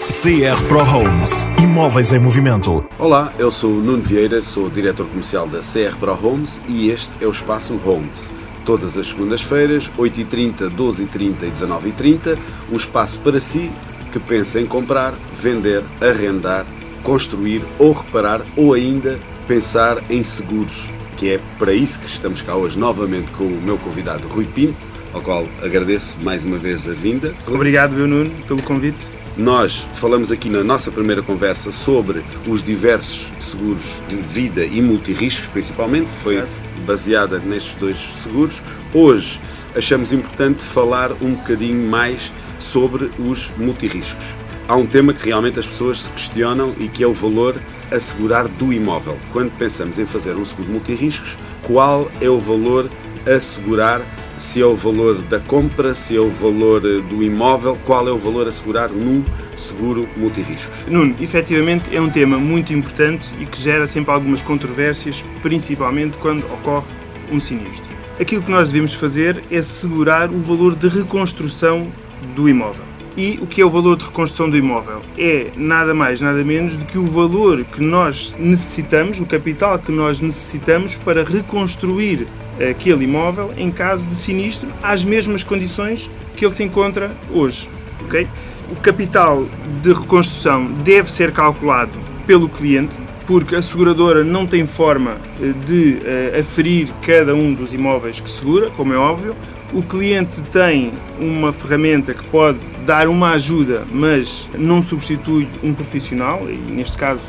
CR Pro Homes. Imóveis em movimento. Olá, eu sou o Nuno Vieira, sou diretor comercial da CR Pro Homes e este é o Espaço Homes. Todas as segundas-feiras, 8h30, 12h30 e 19h30, um espaço para si que pensa em comprar, vender, arrendar, construir ou reparar ou ainda pensar em seguros, que é para isso que estamos cá hoje novamente com o meu convidado Rui Pinto, ao qual agradeço mais uma vez a vinda. Obrigado, Nuno, pelo convite. Nós falamos aqui na nossa primeira conversa sobre os diversos seguros de vida e multirriscos, principalmente, foi baseada nestes dois seguros. Hoje achamos importante falar um bocadinho mais sobre os multirriscos. Há um tema que realmente as pessoas se questionam e que é o valor a assegurar do imóvel. Quando pensamos em fazer um seguro de multirriscos, qual é o valor a assegurar? Se é o valor da compra, se é o valor do imóvel, qual é o valor a assegurar num seguro multirriscos? Nuno, efetivamente é um tema muito importante e que gera sempre algumas controvérsias, principalmente quando ocorre um sinistro. Aquilo que nós devemos fazer é assegurar o valor de reconstrução do imóvel. E o que é o valor de reconstrução do imóvel? É nada mais, nada menos do que o valor que nós necessitamos, o capital que nós necessitamos para reconstruir aquele imóvel em caso de sinistro às mesmas condições que ele se encontra hoje. Okay? O capital de reconstrução deve ser calculado pelo cliente, porque a seguradora não tem forma de aferir cada um dos imóveis que segura, como é óbvio. O cliente tem uma ferramenta que pode dar uma ajuda, mas não substitui um profissional, e neste caso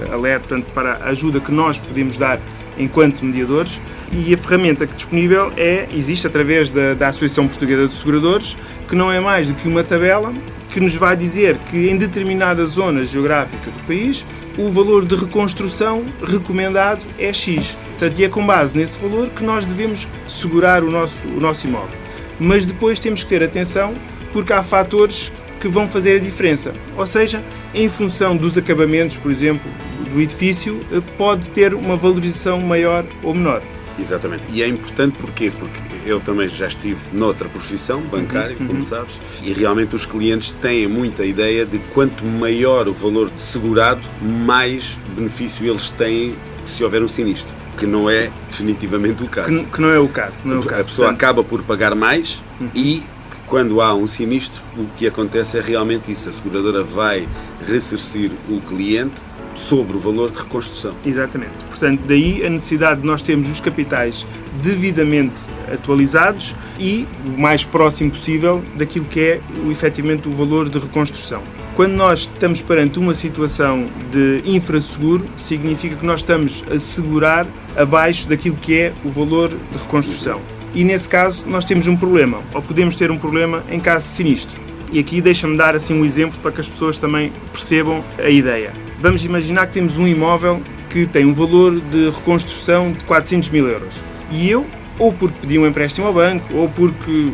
alerta para a ajuda que nós podemos dar enquanto mediadores, e a ferramenta que disponível existe através da Associação Portuguesa de Seguradores, que não é mais do que uma tabela que nos vai dizer que em determinada zona geográfica do país o valor de reconstrução recomendado é X. Portanto, é com base nesse valor que nós devemos segurar o nosso imóvel. Mas depois temos que ter atenção porque há fatores que vão fazer a diferença. Ou seja, em função dos acabamentos, por exemplo, do edifício, pode ter uma valorização maior ou menor. Exatamente. E é importante porquê? Porque eu também já estive noutra profissão, bancária, como sabes, e realmente os clientes têm muita ideia de quanto maior o valor segurado, mais benefício eles têm se houver um sinistro, que não é definitivamente o caso. Que não é o caso. A pessoa acaba por pagar mais e quando há um sinistro, o que acontece é realmente isso. A seguradora vai ressarcir o cliente sobre o valor de reconstrução. Exatamente. Portanto, daí a necessidade de nós termos os capitais devidamente atualizados e o mais próximo possível daquilo que é efetivamente o valor de reconstrução. Quando nós estamos perante uma situação de infrasseguro, significa que nós estamos a segurar abaixo daquilo que é o valor de reconstrução. E nesse caso nós temos um problema, ou podemos ter um problema em caso de sinistro. E aqui deixa-me dar assim um exemplo para que as pessoas também percebam a ideia. Vamos imaginar que temos um imóvel que tem um valor de reconstrução de 400 mil euros. E eu, ou porque pedi um empréstimo ao banco, ou porque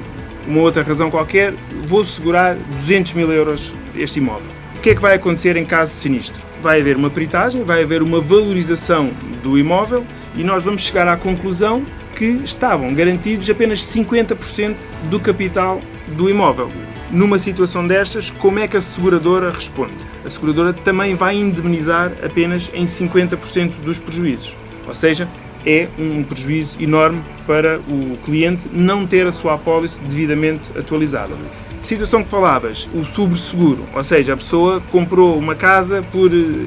uma outra razão qualquer, vou segurar 200 mil euros este imóvel. O que é que vai acontecer em caso de sinistro? Vai haver uma peritagem, vai haver uma valorização do imóvel e nós vamos chegar à conclusão que estavam garantidos apenas 50% do capital do imóvel. Numa situação destas, como é que a seguradora responde? A seguradora também vai indemnizar apenas em 50% dos prejuízos. Ou seja, é um prejuízo enorme para o cliente não ter a sua apólice devidamente atualizada. Situação que falavas, o sobreseguro, ou seja, a pessoa comprou uma casa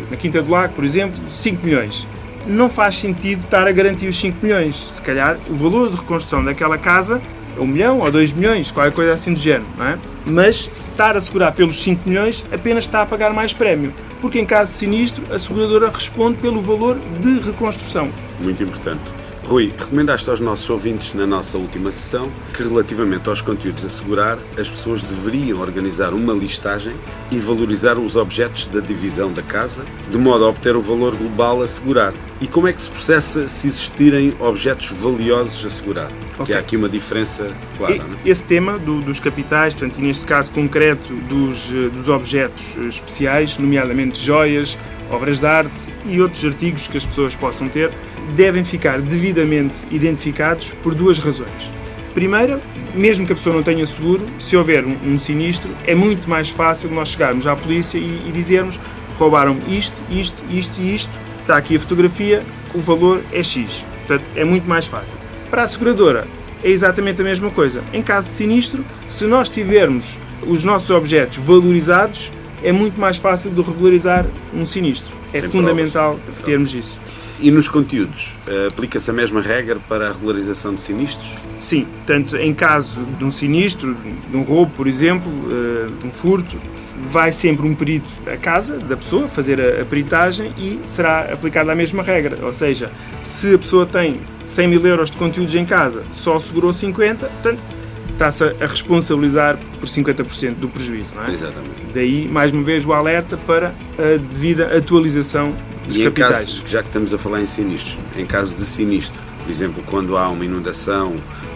na Quinta do Lago, por exemplo, 5 milhões. Não faz sentido estar a garantir os 5 milhões. Se calhar o valor de reconstrução daquela casa é 1 milhão ou 2 milhões, qualquer coisa assim do género, não é? Mas estar a segurar pelos 5 milhões apenas está a pagar mais prémio, porque em caso de sinistro a seguradora responde pelo valor de reconstrução. Muito importante. Rui, recomendaste aos nossos ouvintes na nossa última sessão que relativamente aos conteúdos a segurar, as pessoas deveriam organizar uma listagem e valorizar os objetos da divisão da casa, de modo a obter o valor global a segurar. E como é que se processa se existirem objetos valiosos a segurar? Porque há aqui uma diferença clara, não é? Esse tema dos capitais, portanto, e neste caso concreto dos objetos especiais, nomeadamente joias, obras de arte e outros artigos que as pessoas possam ter, devem ficar devidamente identificados por duas razões. Primeira, mesmo que a pessoa não tenha seguro, se houver um sinistro, é muito mais fácil nós chegarmos à polícia e dizermos: roubaram isto, isto, isto e isto, está aqui a fotografia, o valor é X. Portanto, é muito mais fácil. Para a seguradora, é exatamente a mesma coisa. Em caso de sinistro, se nós tivermos os nossos objetos valorizados, é muito mais fácil de regularizar um sinistro. É fundamental termos isso. E nos conteúdos, aplica-se a mesma regra para a regularização de sinistros? Sim, tanto em caso de um sinistro, de um roubo, por exemplo, de um furto, vai sempre um perito à casa da pessoa fazer a peritagem e será aplicada a mesma regra. Ou seja, se a pessoa tem 100 mil euros de conteúdos em casa, só segurou 50, portanto, está-se a responsabilizar por 50% do prejuízo, não é? Exatamente. Daí, mais uma vez, o alerta para a devida atualização dos capitais. Caso, já que estamos a falar em sinistros, em caso de sinistro, por exemplo, quando há uma inundação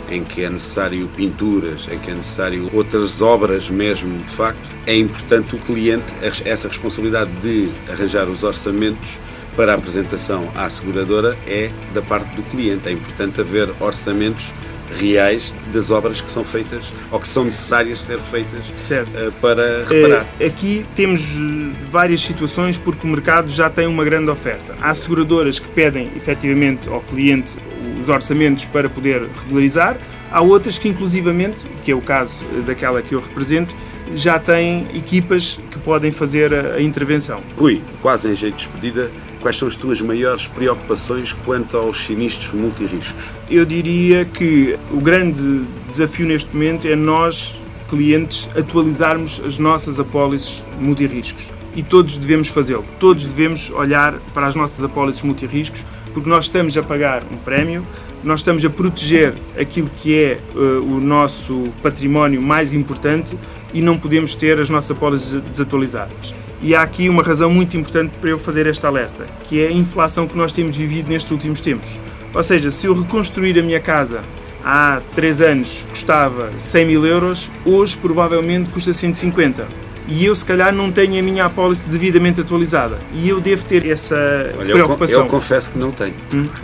em que é necessário pinturas, em que é necessário outras obras mesmo, de facto, é importante o cliente, essa responsabilidade de arranjar os orçamentos para a apresentação à seguradora é da parte do cliente. É importante haver orçamentos reais das obras que são feitas ou que são necessárias ser feitas para reparar. Aqui temos várias situações porque o mercado já tem uma grande oferta. Há seguradoras que pedem efetivamente ao cliente os orçamentos para poder regularizar, há outras que inclusivamente, que é o caso daquela que eu represento, já têm equipas que podem fazer a intervenção. Rui, quase em jeito de despedida, quais são as tuas maiores preocupações quanto aos sinistros multirriscos? Eu diria que o grande desafio neste momento é nós, clientes, atualizarmos as nossas apólices multirriscos. E todos devemos fazê-lo. Todos devemos olhar para as nossas apólices multirriscos, porque nós estamos a pagar um prémio, nós estamos a proteger aquilo que é o nosso património mais importante e não podemos ter as nossas apólices desatualizadas. E há aqui uma razão muito importante para eu fazer este alerta, que é a inflação que nós temos vivido nestes últimos tempos. Ou seja, se eu reconstruir a minha casa há 3 anos custava 100 mil euros, hoje provavelmente custa 150. E eu, se calhar, não tenho a minha apólice devidamente atualizada. E eu devo ter essa preocupação. Eu confesso que não tenho.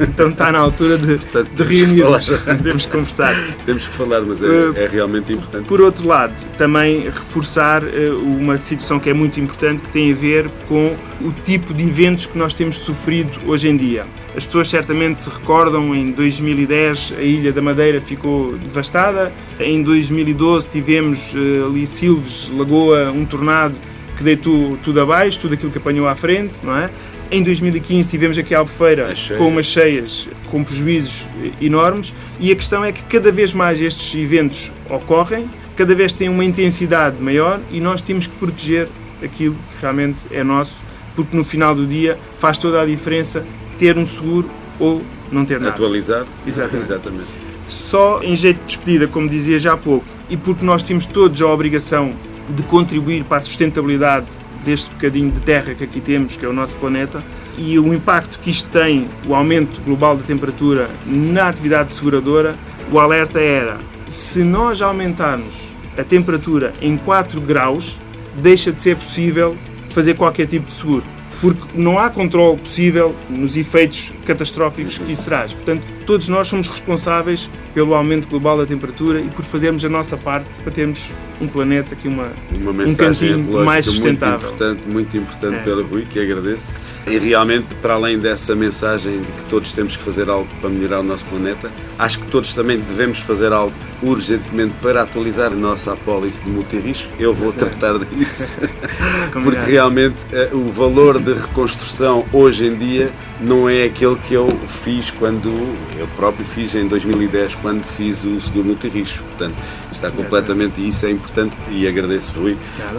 Então está na altura de reunir. Temos que conversar. Temos que falar, mas é realmente importante. Por outro lado, também reforçar uma situação que é muito importante, que tem a ver com o tipo de eventos que nós temos sofrido hoje em dia. As pessoas certamente se recordam, em 2010 a Ilha da Madeira ficou devastada, em 2012 tivemos ali Silves, Lagoa, um tornado que deitou tudo abaixo, tudo aquilo que apanhou à frente, não é? Em 2015 tivemos aqui a Albufeira com umas cheias, com prejuízos enormes, e a questão é que cada vez mais estes eventos ocorrem, cada vez têm uma intensidade maior e nós temos que proteger aquilo que realmente é nosso, porque no final do dia faz toda a diferença ter um seguro ou não ter nada. Atualizar. Exatamente. Só em jeito de despedida, como dizia já há pouco, e porque nós temos todos a obrigação de contribuir para a sustentabilidade deste bocadinho de terra que aqui temos, que é o nosso planeta, e o impacto que isto tem, o aumento global da temperatura na atividade seguradora, o alerta era: se nós aumentarmos a temperatura em 4 graus, deixa de ser possível fazer qualquer tipo de seguro, porque não há controle possível nos efeitos catastróficos que isso traz. Portanto, todos nós somos responsáveis pelo aumento global da temperatura e por fazermos a nossa parte para termos um planeta aqui, um cantinho mais sustentável. Muito importante pelo Rui, que agradeço. E realmente, para além dessa mensagem de que todos temos que fazer algo para melhorar o nosso planeta, acho que todos também devemos fazer algo urgentemente para atualizar a nossa apólice de multirrisco. Eu vou tratar disso, porque realmente o valor de reconstrução hoje em dia não é aquele que eu fiz quando eu próprio fiz em 2010, quando fiz o seguro multirrisco. Portanto, está completamente, e isso é importante, e agradeço, Rui,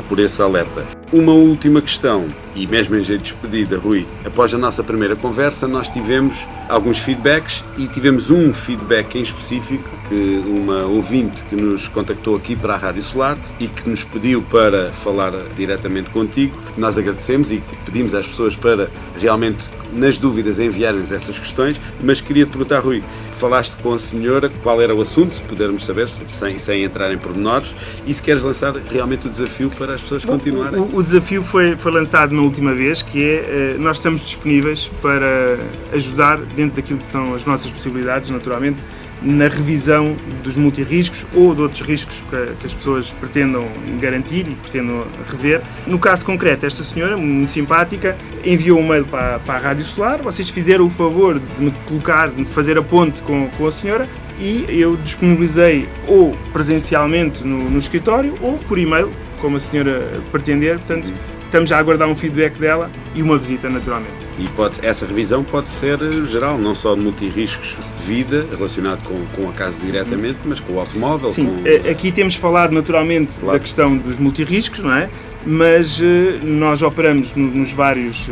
por esse alerta. Uma última questão, e mesmo em jeito de despedida, Rui, após a nossa primeira conversa nós tivemos alguns feedbacks e tivemos um feedback em específico, que uma ouvinte que nos contactou aqui para a Rádio Solar e que nos pediu para falar diretamente contigo. Nós agradecemos e pedimos às pessoas para realmente, nas dúvidas, enviarem-nos essas questões, mas queria te perguntar, Rui, falaste com a senhora, qual era o assunto, se pudermos saber, sem entrar em pormenores, e se queres lançar realmente o desafio para as pessoas continuarem. O desafio foi lançado na última vez, que é, nós estamos disponíveis para ajudar, dentro daquilo que são as nossas possibilidades, naturalmente, na revisão dos multirriscos ou de outros riscos que as pessoas pretendam garantir e pretendam rever. No caso concreto, esta senhora, muito simpática, enviou um mail para a Rádio Solar. Vocês fizeram o favor de me colocar, de fazer a ponte com a senhora, e eu disponibilizei ou presencialmente no escritório ou por e-mail, como a senhora pretender. Portanto, estamos a aguardar um feedback dela e uma visita, naturalmente. E essa revisão pode ser geral, não só de multirriscos de vida, relacionado com a casa diretamente, mas com o automóvel. Sim, aqui temos falado naturalmente da questão dos multirriscos, não é? Mas nós operamos nos vários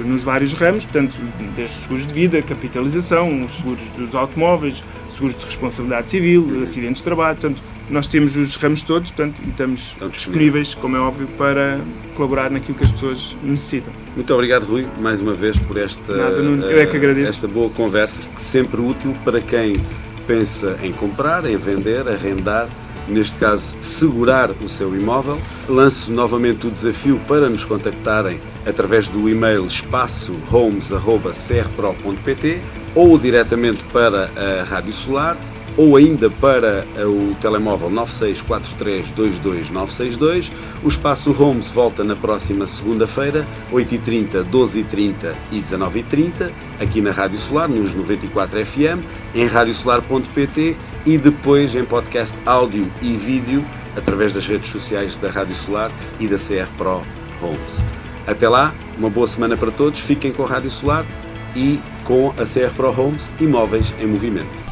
ramos, portanto, desde seguros de vida, capitalização, os seguros dos automóveis, seguros de responsabilidade civil, acidentes de trabalho, portanto, nós temos os ramos todos, portanto, e estamos disponíveis, como é óbvio, para colaborar naquilo que as pessoas necessitam. Muito obrigado, Rui, mais uma vez por esta, eu é que agradeço. Esta boa conversa, sempre útil para quem pensa em comprar, em vender, arrendar, neste caso, segurar o seu imóvel. Lanço novamente o desafio para nos contactarem através do e-mail espaçohomes@crpro.pt ou diretamente para a Rádio Solar, ou ainda para o telemóvel 9643229962. O Espaço Homes volta na próxima segunda-feira, 8h30, 12h30 e 19h30, aqui na Rádio Solar, nos 94 FM, em radiosolar.pt e depois em podcast áudio e vídeo através das redes sociais da Rádio Solar e da CR Pro Homes. Até lá, uma boa semana para todos, fiquem com a Rádio Solar e com a CR Pro Homes, imóveis em movimento.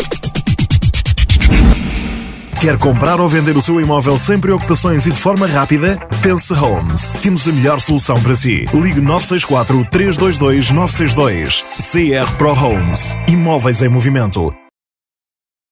Quer comprar ou vender o seu imóvel sem preocupações e de forma rápida? Pense Homes. Temos a melhor solução para si. Ligue 964 322 962. CR Pro Homes. Imóveis em movimento.